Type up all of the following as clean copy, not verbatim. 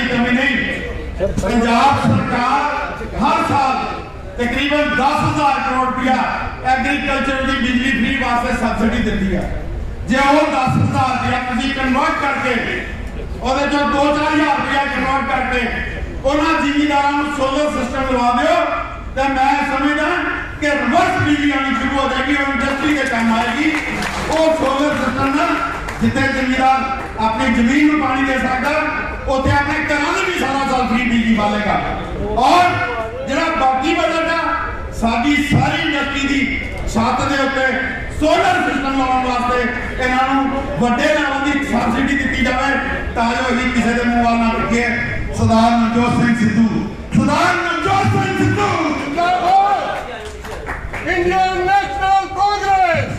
की कमी नहीं। पंजाब सरकार हर साल तकरीबन 10,000 करोड़ रुपया एग्रीकल्चर की बिजली फ्री वास्ते सब्सिडी दी है। जो वो 10,000 रुपया तुम कन्वर्ट करके और जो 2-4 हज़ार रुपया कन्वर्ट करके उन्होंने जिमीदारों सोलर सिस्टम लगा दो तो मैं समझदा कि रिवर्स बिजली आनी शुरू हो जाएगी और इंडस्ट्री के काम आएगी। वो सोलर सिस्टम ना जितने जिमीदार अपनी जमीन में पानी दे सकता उत्थे अपने घरों में भी सारा साल फ्री बिजली पालेगा। और जो बाकी बजट है साड़ी सारी इंडस्ट्री की छत के उत्ते सोलर सिस्टम लगाने वास्ते इन्हों वड्डे लेवल की सबसिडी दी जाए ताकि अभी किसी के मुँह वाल ना रखिए। सरदार नवजोत सिंह सिद्धू, सरदार नवजोत सिंह सिद्धू इंडियन नेशनल कांग्रेस,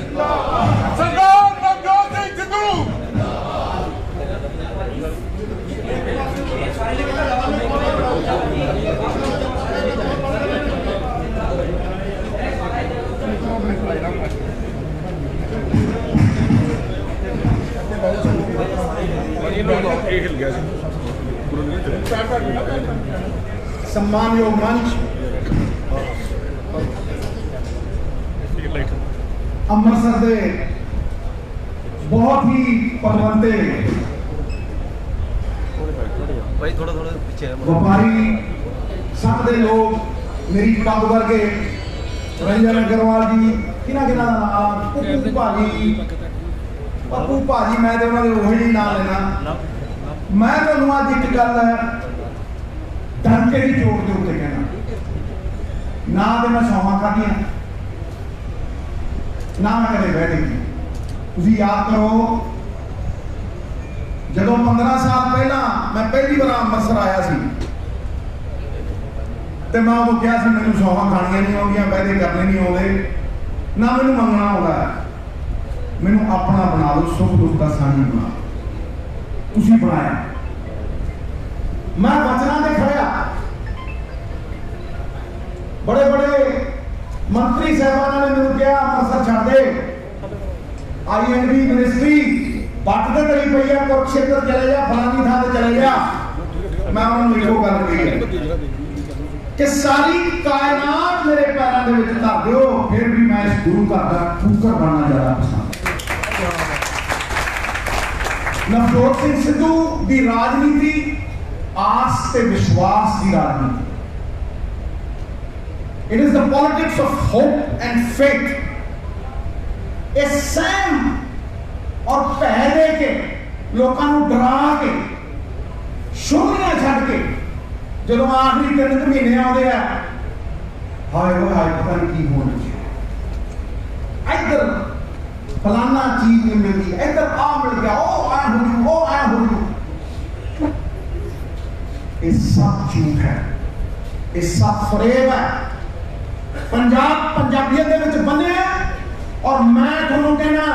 सरदार नवजोत सिंह सिद्धू। सम्मानयोग मंच, अमृतसर के बहुत ही पनवंते व्यापारी संघ के लोग, मेरी पग वर्गे रंजन अग्रवाल जी, पप्पू भाजी, पप्पू भाजी, मैं तो उन्होंने वही ना लेना। मैं तुहानू अज एक गल डंके की चोट के उत्ते कहना, ना तो मैं सौवा खादियां ना मैं कदे बह देखी। तुसीं याद करो जदों 15 साल पहला मैं पहली बार अमृतसर आया सी तो मैं उदों कहा मैंने सौवा खानियां नहीं आउंदियां, वायदे करने नहीं आउंदे, ना मैनूं मंगना आउंदा, मैनूं अपना बना दो, सुख दुख का साझी बना दो। तुसीं बनाया, मैं वचना दे खड़िया। बड़े बड़े मंत्री साहबान ने मैंने कहा अमृतसर छड़ दे, INB मिनिस्ट्री बटते करी पई है, कुरुक्षेत्र चले जा, फलानी थां ते चले जा। मैं उन्होंने इहो गल कही है कि सारी कायनात मेरे पैरों के विच धर दिओ, फिर भी मैं इस गुरु घर का ठूकर बनना ज्यादा पसंद। नवजोत सिंह सिद्धू की राजनीति आस ते विश्वास की राजनीति। It is the politics of hope and faith. ए सहम और भै दे के लोगों को डरा के शोरियां छड़ के जो आखिरी 3 महीने आते हैं, हाय वो हाय पता नहीं की होना चाहिए, इधर फलाना चीज नहीं मिलती, इधर आ मिल गया, ओ आया हो गई, ओ आया हो गई। ये सब झूठ है, ये सब फरेब है। पंजाब पंजाबियत दे विच बने और मैं तुहानू कहना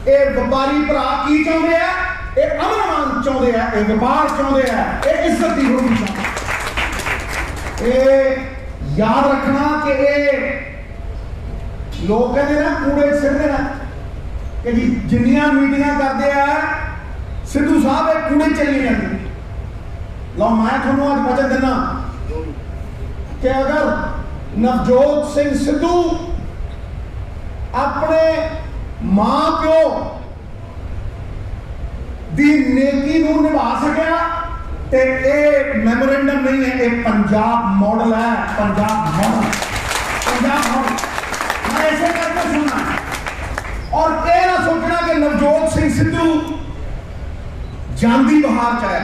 ये व्यापारी भरा की चाहते हैं, ये अमन चाहते हैं, ये व्यापार चाहते हैं, ये इज्जत की रोटी चाहते। ये याद रखना कि ये लोग कहते ना कूड़े सिरते ना कि जी जिन्नियां मीटिंगां करते हैं सिद्धू साहब ये कूड़े चली जाते। लो मैं तुहानू अज वचन देना कि अगर नवजोत सिंह सिद्धू अपने मां प्यो दी नेकी नूं निभा सकिया ते ये मैमोरेंडम नहीं है, ये पंजाब मॉडल है। पंजाब मॉडल, पंजाब मॉडल मैं ऐसे करके सुनना और ये ना सोचना कि नवजोत सिंह सिद्धू जांदी बहार च है।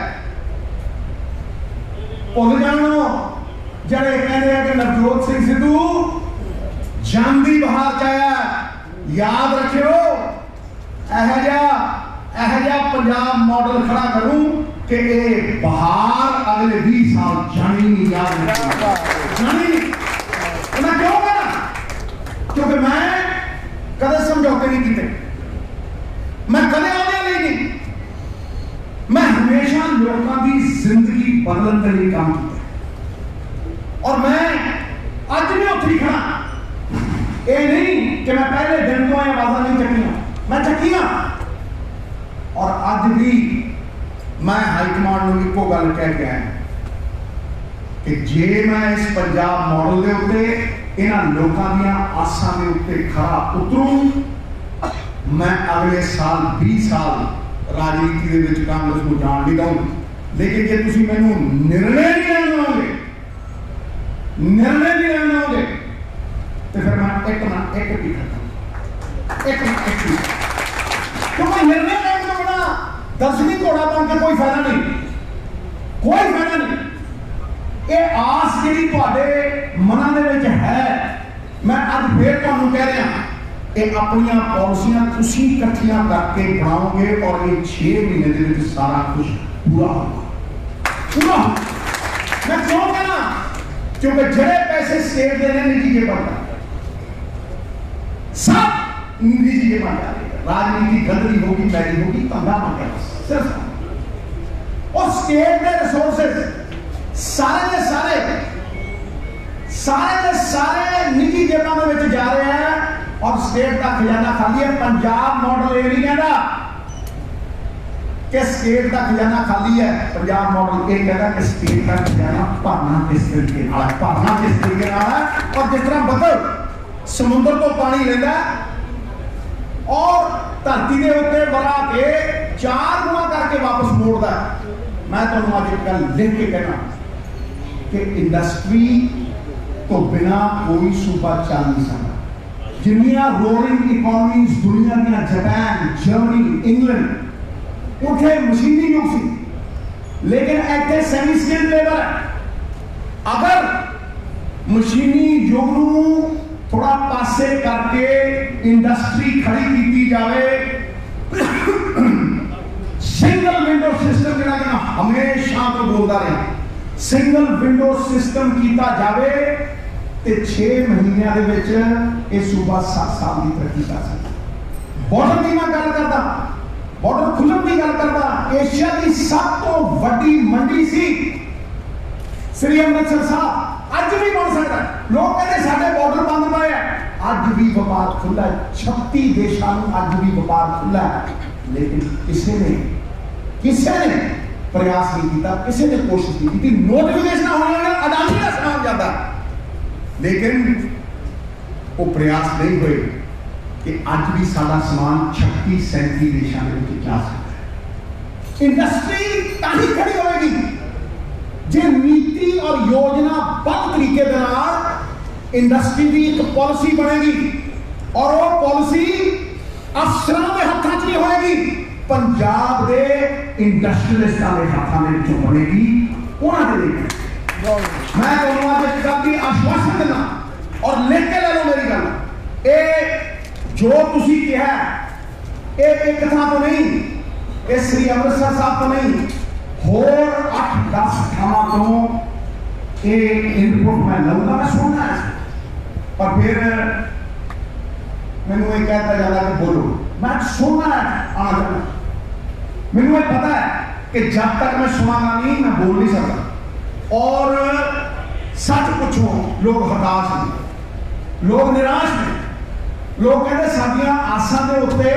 भुल जानो जड़े कहते हैं कि नवजोत सिंह सिद्धू जांदी बहार च आया, याद रखियो एह पंजाब मॉडल खड़ा करूं कि ये बहार अगले 20 साल जानी नहीं, याद जानी। मैं क्यों कहना? क्योंकि मैं कदे समझौते नहीं किए, मैं कदे आने नहीं, मैं हमेशा लोगों की जिंदगी बदलने के लिए काम किया और मैं अज भी उत्थे खड़ा। ये नहीं कि मैं पहले दिन तो आवाज़ नहीं चकिया, मैं चकिया और अज भी मैं हाईकमांड ਨੂੰ ਇੱਕੋ ਗੱਲ ਕਹਿ ਕੇ ਆਇਆ ਕਿ ਜੇ ਮੈਂ ਇਸ ਪੰਜਾਬ ਮਾਡਲ ਦੇ ਉੱਤੇ ਇਹਨਾਂ ਲੋਕਾਂ ਦੀਆਂ ਆਸਾਂ ਦੇ ਉੱਤੇ ਖਰਾ ਉਤਰੂ मैं अगले साल 20 साल राजनीति ਦੇ ਵਿੱਚ ਕਾਂਗਰਸ ਨੂੰ ਜਾਣ ਨਹੀਂ ਦਊਂਗਾ लेकिन ਜੇ ਤੁਸੀਂ ਮੈਨੂੰ निर्णय नहीं ਲੈਣ ਦਿਓਗੇ निर्णय नहीं ਲੈਣ ਦਿਓਗੇ ਤੇ ਫਿਰ ਮੈਂ ਇੱਕ ਨਾ ਇੱਕ ਵੀ ਕਰਦਾ ਇੱਕ क्योंकि निर्णय ਲੈਣ ਤੋਂ ਬਿਨਾ ਦਰਸ਼ਨੀ ਘੋੜਾ ਬਣ ਕੇ ਕੋਈ ਫਾਇਦਾ ਨਹੀਂ ਇਹ ਆਸ ਜਿਹੜੀ ਤੁਹਾਡੇ ਮਨਾਂ ਦੇ ਵਿੱਚ ਹੈ ਮੈਂ ਅੱਜ ਫੇਰ ਤੁਹਾਨੂੰ ਕਹਿ ਰਿਹਾ ਇਹ ਆਪਣੀਆਂ ਪਾਲਿਸੀਆਂ ਤੁਸੀਂ ਇਕੱਠੀਆਂ ਕਰਕੇ ਬਣਾਓਗੇ ਔਰ ਇਹ 6 ਮਹੀਨੇ ਦੇ ਵਿੱਚ ਸਾਰਾ ਕੁਝ ਪੂਰਾ ਹੋਗਾ ਮੈਂ ਕਿਉਂ ਕਹਿਣਾ ਕਿਉਂਕਿ ਜਿਹੜੇ ਪੈਸੇ ਸਟੇਟ ਦੇ ਨੇ ਨਿੱਜੀ ਜੇਬਾਂ ਦਾ ਸਭ ਨਿੱਜੀ ਜੇਬਾਂ ਦਾ ਰਾਜਨੀਤੀ ਗੰਦਗੀ ਹੋਗੀ ਮੈਲੀ ਹੋਗੀ ਧੰਦਾ ਮੰਗਿਆ ਸਿਰਫ ਉਹ ਸਟੇਟ ਦੇ ਰਿਸੋਰਸਸ ਸਾਰੇ ਦੇ ਸਾਰੇ ਨਿੱਜੀ ਜੇਬਾਂ ਦੇ ਵਿੱਚ ਜਾ ਰਹੇ ਆ और स्टेट का खजाना खाली है पंजाब मॉडल ये नहीं कहता कि स्टेट का खजाना खाली है पंजाब मॉडल ये कहता कि स्टेट का खजाना भरना किस तरीके है और जिस तरह बदल समुद्र तो पानी लेता और धरती के उत्ते बना के 4 गुना करके वापस मोड़ता मैं तुहानू अज एक गल लिख के कहना कि इंडस्ट्री तो बिना कोई सूबा चल नहीं सकता जिन्नियां रोलिंग इकोनॉमीज दुनिया दी जापान जर्मनी इंग्लैंड उठे मशीनी युग सी लेकिन ऐसे सेमी स्किल्ड लेबर है अगर मशीनी युग नू थोड़ा पासे करके इंडस्ट्री खड़ी की जाए सिंगल विंडो सिस्टम जिहड़ा कि हमेशा तो बोलता रहा सिंगल विंडो सिस्टम किया जाए ਤੇ 6 ਮਹੀਨਿਆਂ ਦੇ ਵਿੱਚ ਇਹ ਸੂਬਾ 7 ਸਾਲ ਦੀ ਤਰੱਕੀ ਕਰ ਸਕਦਾ ਬਾਰਡਰ ਦੀ ਮੈਂ ਗੱਲ ਕਰਦਾ ਬਾਰਡਰ ਖੁੱਲ੍ਹਣ ਦੀ ਗੱਲ ਕਰਦਾ ਏਸ਼ੀਆ ਦੀ ਸਭ ਤੋਂ ਵੱਡੀ ਮੰਡੀ ਸੀ ਸ੍ਰੀ ਅੰਮ੍ਰਿਤਸਰ ਸਾਹਿਬ ਅੱਜ ਵੀ ਬਣ ਸਕਦਾ ਲੋਕ ਕਹਿੰਦੇ ਸਾਡੇ ਬਾਰਡਰ ਬੰਦ ਪਏ ਆ ਅੱਜ ਵੀ ਵਪਾਰ ਖੁੱਲ੍ਹਾ 36 ਦੇਸ਼ਾਂ ਨੂੰ ਅੱਜ ਵੀ ਵਪਾਰ ਖੁੱਲ੍ਹਾ ਲੇਕਿਨ ਕਿਸੇ ਨੇ ਪ੍ਰਯਾਸ ਨਹੀਂ ਕੀਤਾ ਕਿਸੇ ਨੇ ਕੋਸ਼ਿਸ਼ ਨਹੀਂ ਕੀਤੀ ਨੋਟੀਫਿਕੇਸ਼ਨ ਹੋਣੇ ਨਾਲ ਅਡਾਨੀ ਦਾ ਸਮਾਨ ਜਾਂਦਾ लेकिन वो प्रयास नहीं हुए कि अज भी सारा समान 36-37 देशों में जा सकता है इंडस्ट्री ताही खड़ी होगी जे नीति और योजनाबद्ध तरीके के नाल इंडस्ट्री की एक पॉलिसी बनेगी और वो पॉलिसी अफसरों के हाथों च नहीं होगी पंजाब के इंडस्ट्रीलिस्टां के हाथों में बनेगी उन्होंने मैं दोनों आज काफी आश्वासन देना और लिख के ले लो मेरी गल ये जो तुसी कहा ये एक था तो नहीं ये श्री अमृतसर साहब तो नहीं होर 8-10 थावां तो ये इनपुट मैं लूंगा मैं सुनना है और फिर मैनू ये कहता जाता कि बोलो मैं सुनना है आना जाना मैनू ये पता है कि जब तक मैं सुनागा नहीं मैं बोल नहीं सकता और सच पूछो लोग हताश ने लोग निराश ने लोग कहते साडियां आसां दे उत्ते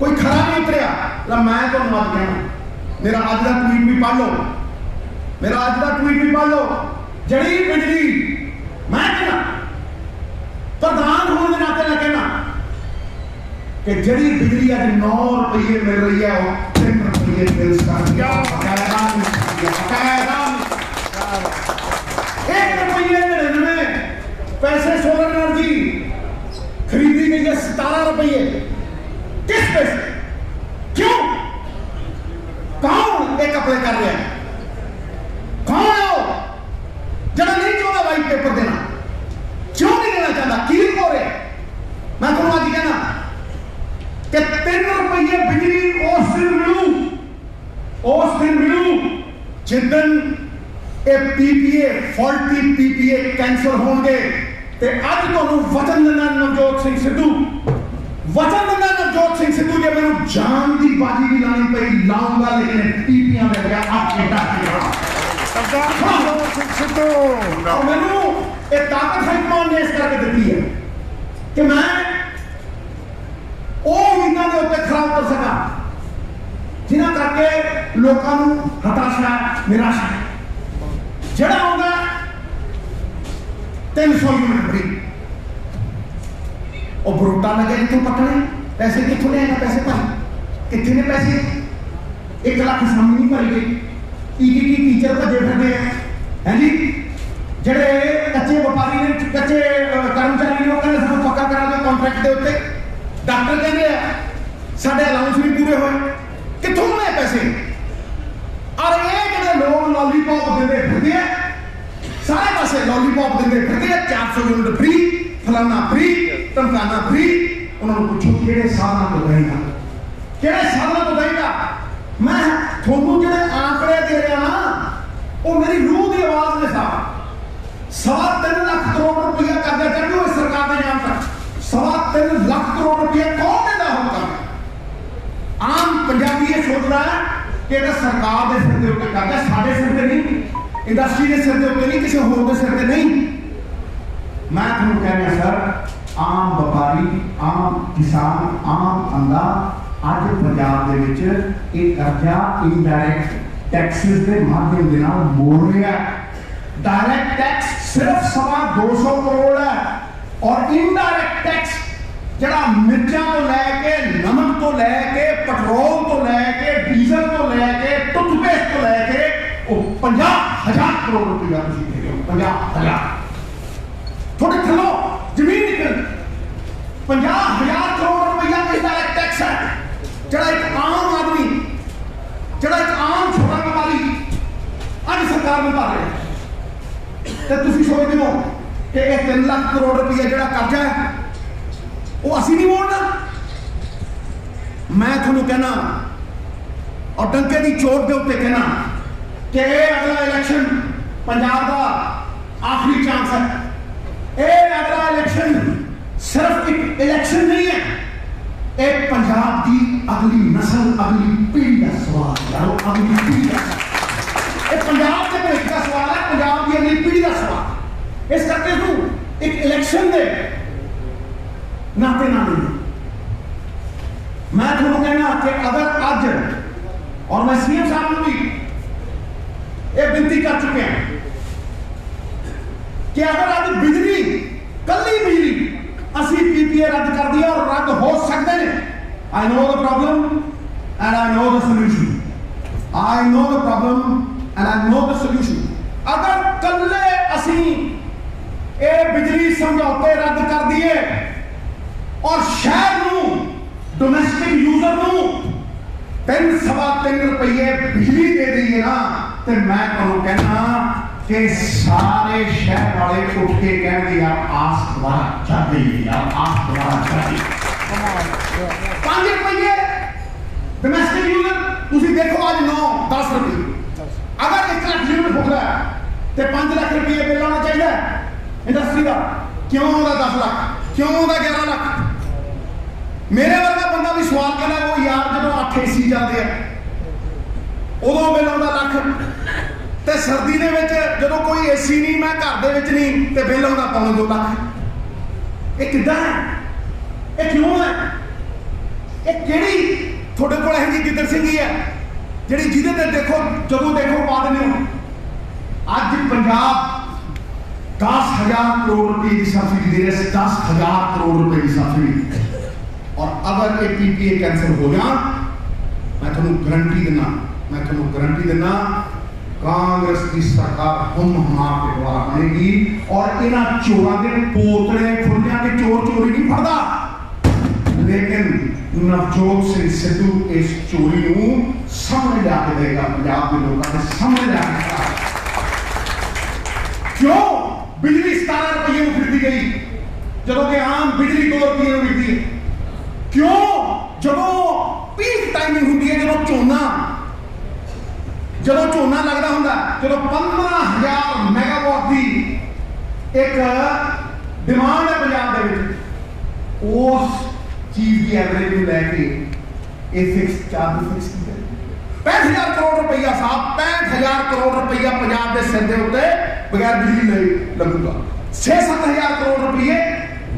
कोई खरा नहीं उतरिया ला मैं तो मत कहना मेरा अज का ट्वीट भी पढ़ लो मेरा अज का ट्वीट भी पढ़ लो जड़ी बिजली मैं कहना प्रधान होने के नाते मैं कहना कि जड़ी बिजली अज 9 रुपये मिल रही है वो 3 रुपये बिल कर दिया पैसे सोलर एनर्जी खरीदी गई है 17 रुपये किस पैसे क्यों कौन एक अप्लाई कर रहा है कौन है वो जरा नहीं चाहता वाइट पेपर देना क्यों नहीं देना चाहता की हो रहे मैं तुम्हें आज कहना कि 3 रुपये बिजली उस दिन मिलू जिस दिन पीपीए फॉल्टी पीपीए कैंसर होंगे ते अज तुहानू वचन देना नवजोत सिंह सिद्धू जे मैनू जान की बाजी भी लानी पई लाऊंगा लेकिन पीपीआं में गया आपके सिद्धू और मैनू ये ताकत हाईकमान ने इस करके दी है कि मैं वो उम्मीदों के उत्ते खरा उतर सका जिन्हां करके लोकां नूं हताशा निराशा जिहड़ा आउंदा 300 यूनिट फ्री और बरोटा लगे इतों पकड़े पैसे कितों ले पैसे भर कितने ने पैसे 1 लाख सामने नहीं भरी गई ईटीटी टीचर भजे फिरते हैं जी ਜਿਹੜੇ ਕੱਚੇ ਵਪਾਰੀ ਨੇ ਕੱਚੇ ਕਰਮਚਾਰੀ ਨੇ ਉਹ ਕਹਿੰਦੇ ਸਾਨੂੰ ਪੱਕਾ ਕਰਾ ਦਿਓ ਕੰਟਰੈਕਟ ਦੇ ਉੱਤੇ ਡਾਕਟਰ ਕਹਿੰਦੇ ਆ ਸਾਡੇ ਅਲਾਉਂਸ ਨਹੀਂ ਪੂਰੇ ਹੋਏ ਕਿੱਥੋਂ ਆਏ ਪੈਸੇ ਔਰ ਇਹ ਜਿਹੜੇ ਲੋਕ ਲੋਲੀਪੌਪ ਦਿੰਦੇ ਫਿਰਦੇ ਆ ਸਾਰੇ ਪਾਸੇ ਲੋਲੀਪੌਪ ਦਿੰਦੇ ਫਿਰਦੇ ਆ 400 ਯੂਨਿਟ ਫ੍ਰੀ ਫਲਾਨਾ ਫ੍ਰੀ ਟਮਕਾਨਾ ਫ੍ਰੀ ਉਹਨਾਂ ਨੂੰ ਪੁੱਛੋ ਕਿਹੜੇ ਸਾਧਨਾਂ ਤੋਂ ਦੇਗਾ ਕਿਹੜੇ ਸਾਧਨਾਂ ਤੋਂ ਦੇਗਾ ਮੈਂ ਤੁਹਾਨੂੰ ਜਿਹੜੇ ਆંકੜੇ ਦੇ ਰਿਹਾ ਨਾ ਉਹ ਮੇਰੀ ਰੂਹ ਦੀ ਆਵਾਜ਼ ਨੇ ਸਾਹਿਬ 3.5 लाख करोड़ रुपया कर्जा चढ़ इस सरकार ने नाम तक 3.5 लाख करोड़ रुपया कौन देता होगा आम पंजाबी ये सोच रहा है कि सरकार के सिर के उत्ते कर्जा साडे सिर ते नहीं इंडस्ट्री के सिर के उत्ते नहीं किसी होर के सिर ते नहीं मैं तुहानूं कह रहा सर आम व्यापारी आम किसान आम बंदा अज पंजाब दे विच ये कर्जा इनडायरैक्ट टैक्सेस के माध्यम के नाल मोड़ रहा है डायरेक्ट टैक्स सिर्फ 250 करोड़ है और इनडायरेक्ट टैक्स जड़ा मिर्चा तो लैके नमक तो लैके पेट्रोल तो लैके डीजल तो लैके टूथपेस्ट तो लैके 50,000 करोड़ रुपया तुसीं दे रहे हो 50,000 थोड़े थलो जमीन निकल 50,000 करोड़ रुपया इनडायरेक्ट टैक्स है जड़ा एक आम आदमी जड़ा एक आम छोटा व्यापारी अज सरकार में भर रहे तो तुम सोचते हो कि 3 लाख करोड़ रुपया जो कर्जा है वो असी नहीं मोड़ना मैं थोड़ा कहना और डंके की चोट के उत्ते कहना कि अगला इलेक्शन पंजाब का आखिरी चांस है ये अगला इलेक्शन सिर्फ एक इलेक्शन नहीं है एक पंजाब की अगली नस्ल अगली पीढ़ी का सवाल है अगली पीढ़ी का पंजाब के भविष्य का सवाल है पंजाब की अगली पीढ़ी का सवाल इस करके तू एक इलेक्शन दे नाते ना दे मैं तुमको कहना कि अगर आज और मैं सीएम साहब को भी एक विनती कर चुके हैं कि अगर आज बिजली कल ही बिजली असी पीपीए रद्द कर दिया और रद्द हो सकते हैं I know the problem and I know the solution I know the problem and I know the solution अगर कल्ले असी ए बिजली समझौते रद्द कर दिए और शहर नू डोमेस्टिक यूजर नू 3.25 रुपये बिजली दे दी ना तो मैं तुहानूं कहना कि सारे शहर वाले उठ के कहते यार आस दोबारा चल गई यार आस दोबारा चल गई 5 रुपये डोमेस्टिक यूजर तुसीं देखो आज 9-10 रुपये अगर 1 लाख यूनिट फुक रहा है तो 5 लाख रुपये बिल आना चाहिए इंडस्ट्री का क्यों आता 10 लाख क्यों आता 11 लाख मेरे वर्गा बंदा भी सवाल करना वो यार जो 8 AC जाते हैं उदों बिल आता लाख तो सर्दी जो कोई AC नहीं मैं घर के नहीं तो बिल आता 2 लाख ये किदा है ये क्यों है ये केड़ी थोड़े को यह जी गिद्दड़ सिंह है जी जिदे ते देखो जो देखो पा देने अज पंजाब 10,000 करोड़ रुपए की सब्सिडी दे रहे 10,000 करोड़ रुपए की सब्सिडी और अगर ये पीपीए कैंसिल हो जा मैं थोड़ा गारंटी देना कांग्रेस की सरकार हम के द्वारा बनेगी और इन्होंने चोरों के पोतले फुलिया के चोर चोरी नहीं फड़ता लेकिन नवजोत सिंह सिद्धू इस चोरी को सामने लाके देगा पंजाब के लोगों के सामने लाके क्यों बिजली 17 रुपये में खरीदी गई जब कि आम बिजली 2 रुपये में मिलती है क्यों जब पीक टाइमिंग होती है जब झोना लगता होंगे जब 15,000 मेगावाट की एक डिमांड है पंजाब के उस चीज की एवरेज में लैके फिक्स चार्ज फिक्स किया 65,000 करोड़ रुपया साहब 65,000 करोड़ रुपया पंजाब के सिर के उत्ते बगैर बिजली नहीं लगूगा 6-7,000 करोड़ रुपये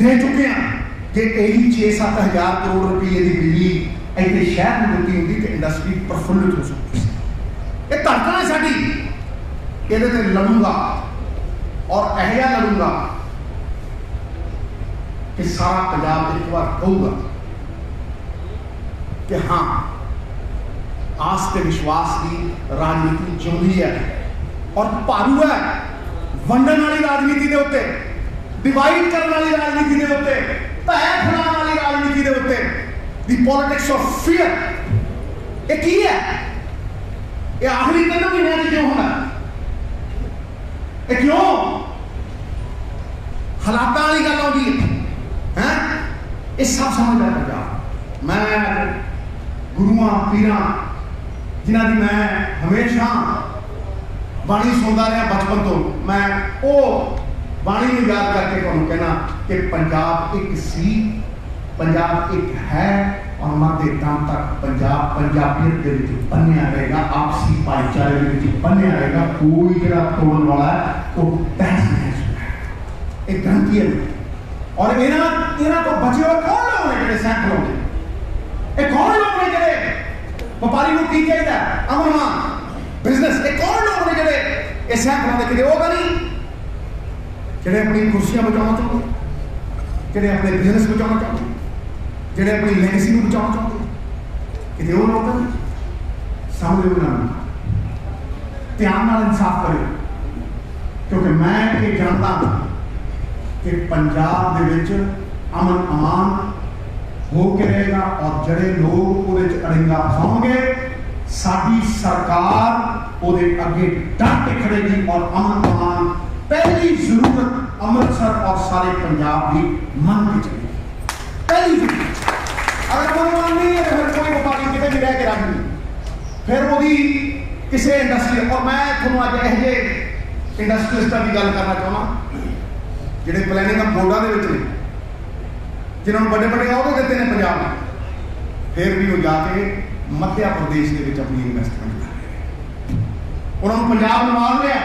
दे चुके हैं कि यही 6-7,000 करोड़ रुपये की बिजली इतने शहर में मिलती होंगी तो इंडस्ट्री प्रफुल्लित हो सकती है। ये धड़कन है साड़ी, ये लड़ूंगा और अहिया लड़ूंगा कि सारा पंजाब एक बार कहूगा कि हाँ आस के विश्वास की राजनीति जिंदी है और भारू है वंडन वाली राजनीति के उत्ते, डिवाइड करने वाली राजनीति के उत्ते, भय फैलाने वाली राजनीति के उत्ते, दी पॉलिटिक्स ऑफ फियर। ये की है? ये आखिरी 3 महीने क्यों होना? ये क्यों हालात वाली गल आती है? ये सब समझदा पंजाब। मैं गुरुआ पीरा जिन्हां दी मैं हमेशा बाणी सुनता रहा बचपन तो, मैं वो बाणी को याद करके तुहानूं कहना कि पंजाब एक सी, पंजाब एक है और मरते दम तक पंजाब पंजाबियत के विच बन्निया रहेगा, आपसी भाईचारे के विच बन्निया रहेगा। कोई जिहड़ा तोड़न वाला है वो तहस नहस होना है, एक गारंटी है। और इन्हां तो बचे हुए कौन लोग ने जिहड़े सैकड़ों ने, ये कौन लोग ने जिहड़े व्यापारी को की चाहिए अमन बिजनेस, ये कौन लोग ने जिहड़े ये सैकड़ों ने किते होगा नहीं, जिहड़े अपनी कुर्सियां बचाना चाहते, जिहड़े अपने बिजनेस बचाना चाहते, जिहड़े अपनी लेगेसी को बचाना चाहते, किते वो लोग नहीं। सामने उन्होंने ध्यान नाल इंसाफ करो, क्योंकि मैं ये जानता हूं कि पंजाब दे विच अमन अमान हो के रहेगा और जड़े लोग उहदे च अड़िंगा फसाउणगे, साडी सरकार उहदे अगे डट के खड़ेगी और अमन अमान पहली जरूरत अमृतसर और सारे पंजाब की मन की चलेगी। पहली जरूरत अगर अमन नहीं है तो फिर कोई व्यापारी कितने भी रह के रख नहीं, फिर वही किसी इंडस्ट्री। और मैं थोड़ा अज ये इंडस्ट्रीलिस्टां की गल करना चाहना जिहड़े प्लैनिंग बोर्डां दे विच ने, जिन्होंने बड़े बड़े अहदे देते हैं पंजाब में, फिर भी वो जाके मध्य प्रदेश के विच अपनी इन्वेस्टमेंट कर रहे हैं। उन्होंने पंजाब नवाज लिया,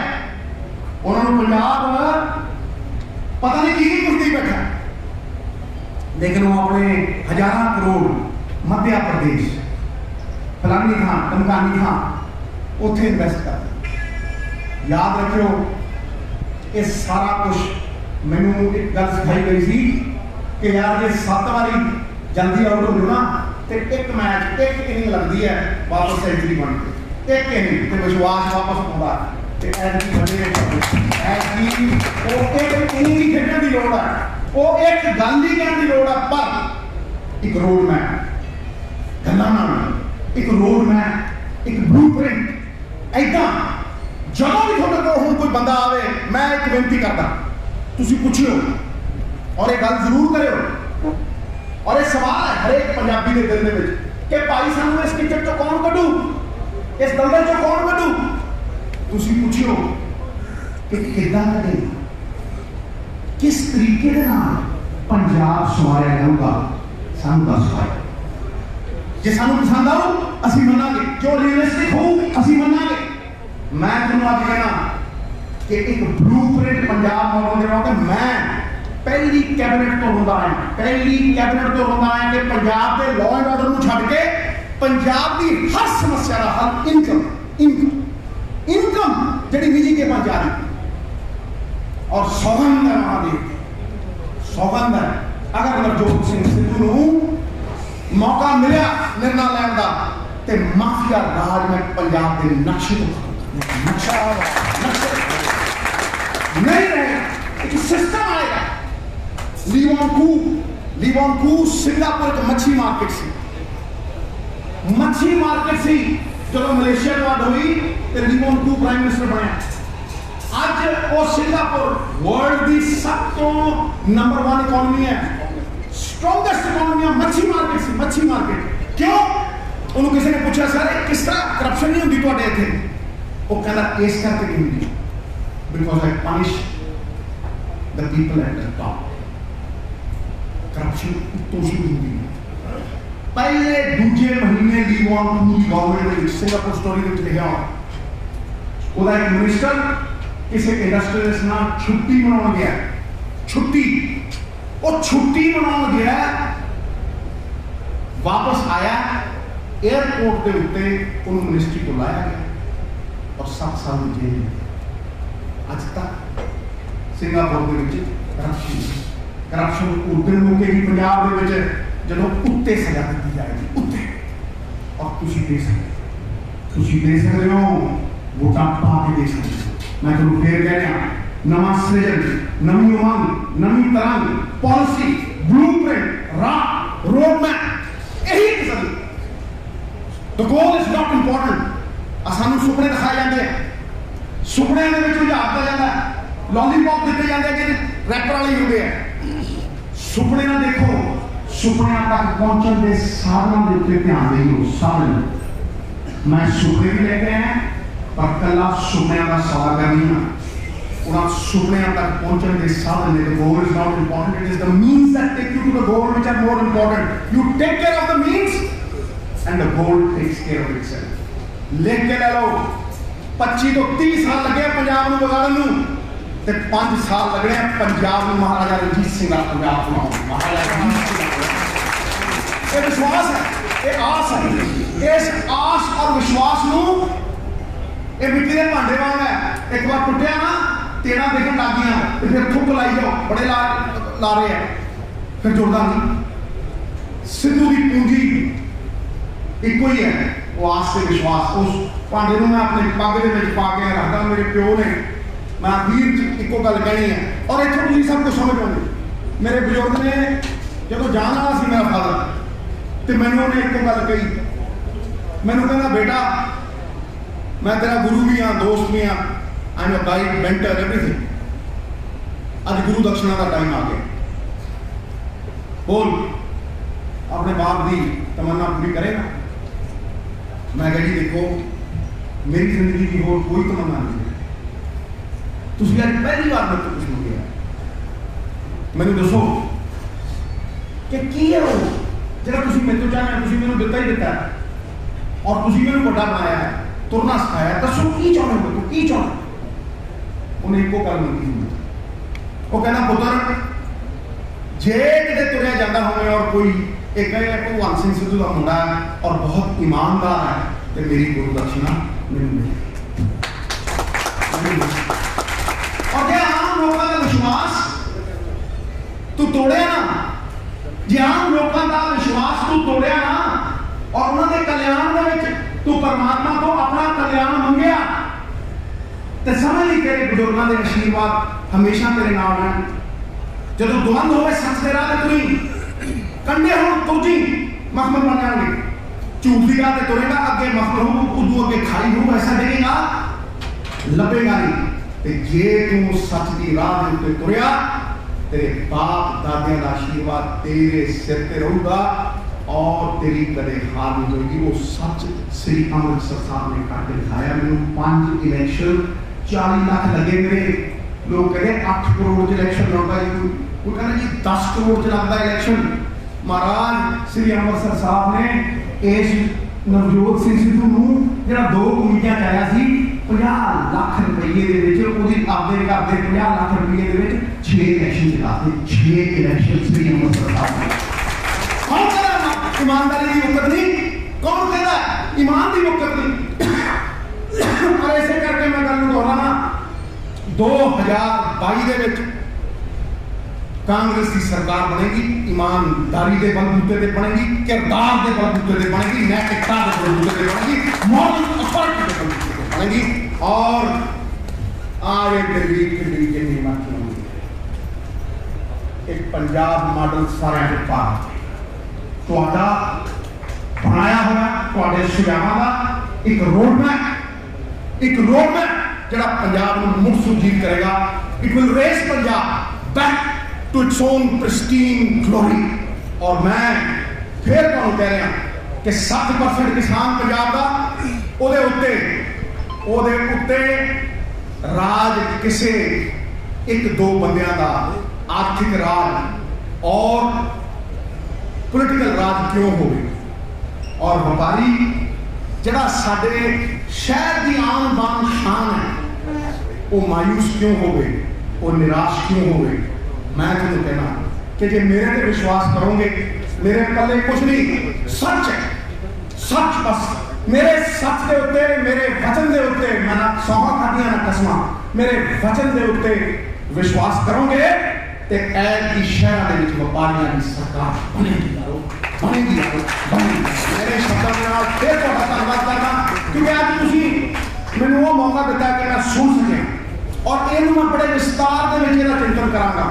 उन्होंने पंजाब पता नहीं की कुछ नहीं बैठा, लेकिन वो अपने 1000 करोड़ मध्य प्रदेश फलानी थां टमकानी थां उत्थे इन्वेस्ट कर। याद रखियो ये सारा कुछ मैनू एक गल सिखाई गई थी कि यार ये 7 बारी जल्दी आउट हो जाओ ना तो एक मैच एक इनिंग लगती है वापस सेंचुरी बन के, एक इनिंग तो विश्वास वापस आउंदा ते एटकी बने एटकी वो एक इनिंग ही खेलने की लोड़ है, वो एक गल ही करने की लोड़ है, पर एक रोड मैप गल्लां नाल एक रोड मैप एक ब्लूप्रिंट ऐदा जदों भी तुहाडे कोल हुण कोई बंदा आवे मैं एक बेनती करदा तुसीं पुछियो और ये गल जरूर करियो और ये सवाल है हर एक पंजाबी के दिल में कि भाई सानू इस टिकट चो कौन कढू, इस दलदल चो कौन कढू। तुसीं पुछियो कि किदां कढे, किस तरीके दे नाल पंजाब सवारिया जाऊगा, सानू दस पाए। जे सानू पसंद आऊ असीं मनांगे, जो रियलिस्टिक हो असीं मनांगे। मैं तुहानू अज कहना कि एक ब्लूप्रिंट पंजाब मॉडल दे रहा मैं पहली कैबिनेट तो होंदा है, पहली कैबिनेट तो होंदा है कि पंजाब के लॉ एंड ऑर्डर को छड्ड के पंजाब की हर समस्या का हल इनकम इनकम इनकम जिहड़ी निजी के पास जा रही और सौगंध है महादेव सौगंध है अगर नवजोत सिंह सिद्धू नूं मौका मिलिया निर्णय लैण दा ते माफिया राज में पंजाब के नक्शे को नक्शा नहीं रहेगा, एक सिस्टम आएगा। लीवॉनकू सिंगापुर एक मच्छी मार्केट सी जो मलेशिया वंड हुई तो लीवॉनकू प्राइम मिनिस्टर बनया। अज वो सिंगापुर वर्ल्ड की सब तो नंबर 1 इकोनॉमी है, स्ट्रॉन्गेस्ट इकोनॉमी है। मच्छी मार्केट क्यों? उन्होंने किसी ने पूछा सर किस तरह करप्शन नहीं होती तुहाडे इत्थे, वो कहता इस करके नहीं होती because I punish the people at the top. Corruption तो शुरू होती है पहले दूजे महीने लीवॉनकू की गवर्नमेंट सिंगापुर स्टोरी में लिखा ਉਹਦਾ एक मिनिस्टर किसी इंडस्ट्रियलिस्ट नाल छुट्टी मनाउण गया, छुट्टी मनाउण गया वापस आया, एयरपोर्ट के उत्ते उन्होंने मिनिस्ट्री को लाया गया और 7 साल में जेल में। अज तक सिंगापुर के करप्शन उदन मुकेगी पंजाब के जो उत्ते सजा दी जाएगी उत्ते। और तुम दे सकते हो वोटा पा के दे सकते हो। मैं तुम फिर कह रहा नवा सृजन, नवी उमंग, नवी तरंग, पॉलिसी, ब्लूप्रिंट, राह, रोड मैप, यही किस्म। The goal is not important. सानू सुपने दिखाए जाते हैं, सुपने के उजाड़ता जाता है, लॉलीपॉप दिते जाते कि रैपर वाले होंगे। सुपने ना देखो, सुपने तक पहुंचने के साधनों के उत्ते ध्यान देओ। साधन मैं सुपने भी लेके आया पर कला सुपने का सवाल करनी है। उन्हें सुपने तक पहुंचने के साधन है। The goal is not important, it is the means that take you to the goal which are more important. You take care of the means and the goal takes care of itself. लिख के ले लो 25 तो 30 साल लगे पंजाब में बिगाड़न नूं ते 5 साल लगने पंजाब में महाराजा रणजीत सिंह का पंजाब बनाओ। महाराजा रणजीत सिंह ये विश्वास है, ये आस है। इस आस और विश्वास नूं ये मिट्टी के भांडे वांग है, एक बार टुटिया ना तेड़ा देखने लग गया फिर थुक लाई जाओ, बड़े ला रहे हैं फिर जुड़ता नहीं। सिद्धू की पूंजी एक ही है, वो आस से विश्वास। उस भांडे में मैं अपने पग के पा के रखता। मेरे प्यो ने मैं अखीर एको गल कहनी है और इतों तुम सब कुछ समझ आओगे। मेरे बजुर्ग ने जो जान वाला सी मेरा फादर तो मैंने उन्हें एको गल कही। मैंने कहना बेटा मैं तेरा गुरु भी हाँ, दोस्त भी हाँ, I am a guide, mentor, everything. आज गुरु दक्षिणा का टाइम आ गया। बोल अपने बाप की तमन्ना पूरी करेगा। मैं कह जी देखो मेरी जिंदगी की होर कोई तमन्ना नहीं है। तुम यार पहली बार मेरे को कुछ मंगे मैंने दसो कि की है वो जरा तुम मेरे तो चाहना तुम मैंने दिता ही दिता और तुम मैंने बड़ा बनाया है, तुरना सिखाया। दसो की चाहना हो तू की चाहना। उन्हें एको गल मंगी। वो कहना पुत्र जे किते तुरया जाता होवे और कोई एक भगवान सिंह सिद्धू का मुंडा और बहुत ईमानदार है तो मेरी गुरु दक्षिणा नहीं मिली। और जे आम लोगों का विश्वास तू तोड़े ना, जे आम लोगों का विश्वास तू तोड़े ना और उन्होंने कल्याण में तू परमात्मा को अपना कल्याण मंगया तो समझ ली तेरे बुजुर्गों के आशीर्वाद हमेशा तेरे नाल है। जब द्वंद होवे सच दे राह ते तुरी कंडे हो तुझी मखमल बन जाएंगे। झूठ की राह ते तुरेगा अगे मखमल हो, उदू अगे खाई हो, ऐसा देखेगा लभेगा नहीं। ते जे तू सच की राह दे उत्ते तुरया तेरे बाप दादियां दा आशीर्वाद तेरे सिर ते रहूगा और तेरी कदे हार नहीं होगी। वो सच श्री अमृतसर साहब ने करके दिखाया। मैंने 5 इलेक्शन 40 लाख लगे। मेरे लोग कहते 8 करोड़ इलेक्शन लड़ता है, कोई कहना जी 10 करोड़ लगता इलेक्शन। महाराज श्री अमृतसर साहब ने इस नवजोत सिंह सिद्धू नूं जिहड़ा 2 कमीटियां चाया सी 50 लाख रुपये दे विच ओदी आपदे घर दे 50 लाख रुपये दे विच 6 इलेक्शन जिताते। 6 इलेक्शन श्री अमृतसर साहब ने। कौन कहता ईमानदारी की मुकत नहीं? कौन कहता ईमान की मुकत नहीं? और ऐसे करके मैं गल दोहराना 2022 दे विच कांग्रेस की सरकार बनेगी, ईमानदारी के बलबूते पे बनेगी, किरदार के बलबूते पे बनेगी, नैतिकता के बलबूते पे बनेगी, मॉरल अथॉरिटी के बलबूते पे बनेगी। और आगे दिल्ली के निर्माण होंगे। एक पंजाब मॉडल सारे के पास तुहाडा बनाया हुआ तुहाडे सुझावां दा एक रोडमैप जिहड़ा पंजाब नूं मुड़ सुरजीत करेगा। It will raise Punjab back to its own pristine glory। और मैं फिर तुहानूं कह रहा कि 7% किसान पंजाब का ओदे उत्ते राज किसे 1-2 बंदियां का आर्थिक राज और पॉलिटिकल राज क्यों हो गई। और व्यापारी जिहड़ा साडे शहर की आन बान शान है वो मायूस क्यों हो गए, वो निराश क्यों हो गए। मैं तुम्हें कहना कि जे मेरे पे विश्वास करोगे मेरे पल्ले कुछ नहीं, सच है, सच बस। मेरे सच के उत्ते, मेरे वचन के उत्ते, मैं ना सौहा खादियां ना कसमां, मेरे वचन के उत्ते विश्वास करोगे ते ऐ की शहर दे विच व्यापारियां की सरकार बनेगी यारो, बनेगी यारो, बनेगी। मेरे शब्दों के नाल फिर तुहाडा धन्नवाद करना क्योंकि आज तुसीं मैनूं वो मौका दिता कि मैं सुन सकिया और इहनूं मैं बड़े विस्तार दे विच इहदा चिंतन करांगा।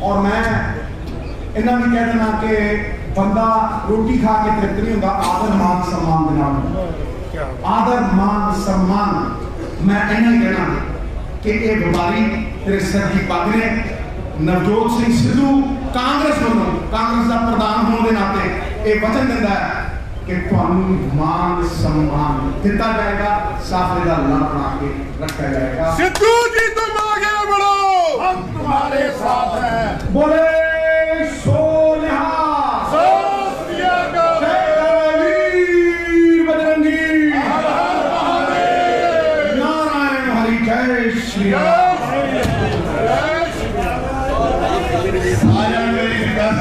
और मैं इन्ना भी कह देना कि बंदा रोटी खा के तृप्त नहीं होता, आदर मान सम्मान दे नाल, आदर मान सम्मान। मैं इन्ना ही कहना कि ये व्यापारी तेरे सिर की पग ने, नवजोत सिंह सिद्धू कांग्रेस वालों, कांग्रेस का प्रधान होने के नाते ये वचन दिंदा है कि तुहानूं मान सम्मान दिता जाएगा, साफे का ला बना के रखा जाएगा। सिद्धू जी तुम आगे बढ़ो, हम तुम्हारे साथ हैं। बोले सो निहाल, वीर बजरंगी, नारायण हरि, जय श्री राम। आया मेरी दस